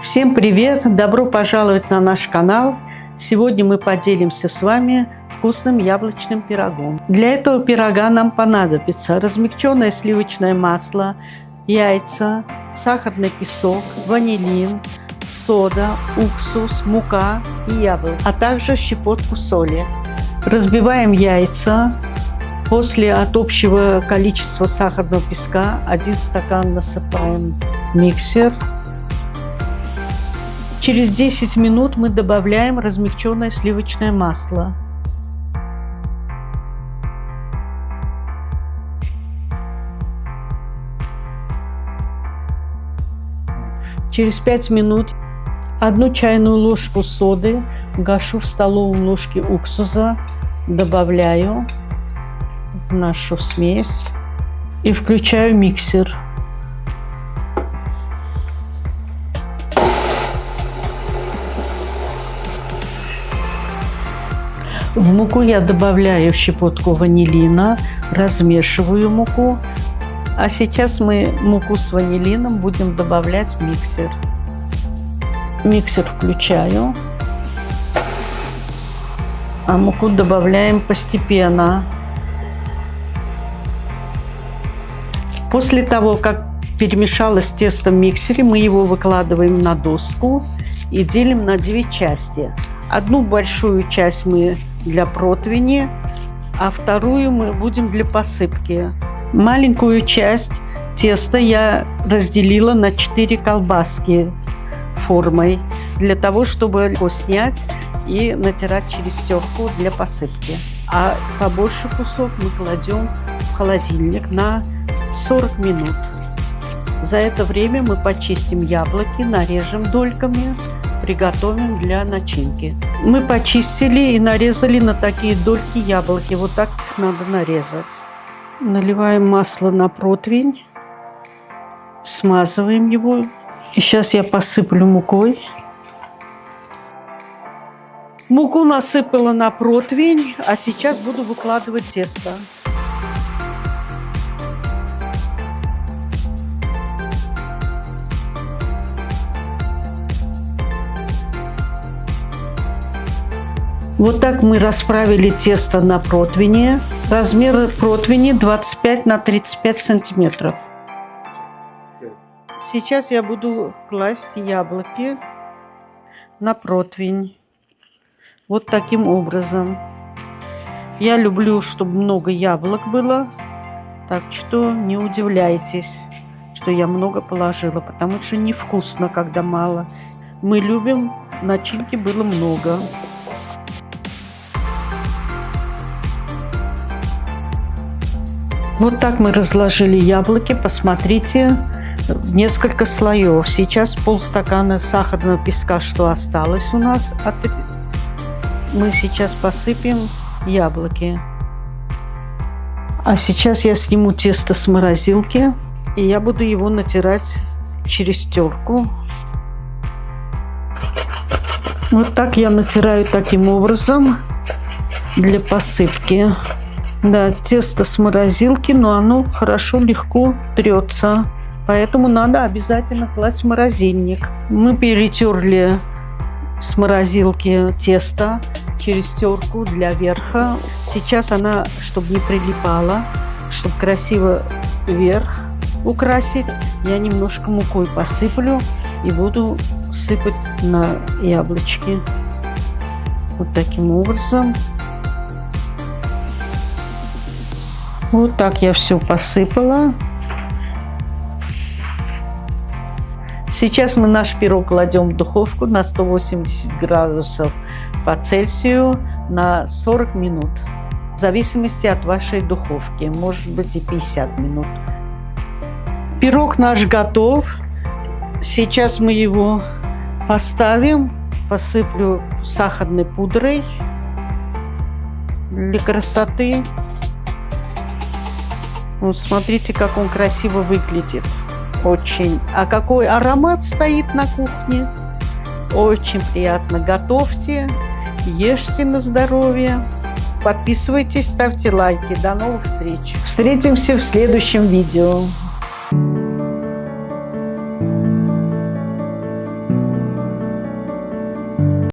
Всем привет! Добро пожаловать на наш канал! Сегодня мы поделимся с вами вкусным яблочным пирогом. Для этого пирога нам понадобится размягченное сливочное масло, яйца, сахарный песок, ванилин, сода, уксус, мука и яблоко, а также щепотку соли. Разбиваем яйца. После от общего количества сахарного песка 1 стакан насыпаем в миксер. Через 10 минут мы добавляем размягченное сливочное масло. Через 5 минут 1 чайную ложку соды гашу в столовой ложке уксуса, добавляю в нашу смесь и включаю миксер. В муку я добавляю щепотку ванилина, размешиваю муку. А сейчас мы муку с ванилином будем добавлять в миксер. Миксер включаю, а муку добавляем постепенно. После того, как перемешалось тесто в миксере, мы его выкладываем на доску и делим на 2 части. Одну большую часть мы для противня, а вторую мы будем для посыпки. Маленькую часть теста я разделила на 4 колбаски формой, для того, чтобы его снять и натирать через терку для посыпки. А побольше кусок мы кладем в холодильник на 40 минут. За это время мы почистим яблоки, нарежем дольками, приготовим для начинки. Мы почистили и нарезали на такие дольки яблоки. Вот так их надо нарезать. Наливаем масло на противень, смазываем его. И сейчас я посыплю мукой. Муку насыпала на противень, а сейчас буду выкладывать тесто. Вот так мы расправили тесто на противне. Размер противня 25 на 35 сантиметров. Сейчас я буду класть яблоки на противень. Вот таким образом. Я люблю, чтобы много яблок было. Так что не удивляйтесь, что я много положила, потому что невкусно, когда мало. Мы любим, начинки было много. Вот так мы разложили яблоки, посмотрите, несколько слоев. Сейчас полстакана сахарного песка, что осталось у нас. Мы сейчас посыпем яблоки. А сейчас я сниму тесто с морозилки, и я буду его натирать через терку. Вот так я натираю таким образом для посыпки. Да, тесто с морозилки, но оно хорошо, легко трется. Поэтому надо обязательно класть в морозильник. Мы перетерли с морозилки тесто через терку для верха. Сейчас она, чтобы не прилипала, чтобы красиво верх украсить, я немножко мукой посыплю и буду сыпать на яблочки. Вот таким образом. Вот так я все посыпала. Сейчас мы наш пирог кладем в духовку на 180 градусов по Цельсию на 40 минут. В зависимости от вашей духовки, может быть и 50 минут. Пирог наш готов. Сейчас мы его поставим. Посыплю сахарной пудрой для красоты. Вот смотрите, как он красиво выглядит. Очень. А какой аромат стоит на кухне. Очень приятно. Готовьте, ешьте на здоровье. Подписывайтесь, ставьте лайки. До новых встреч. Встретимся в следующем видео.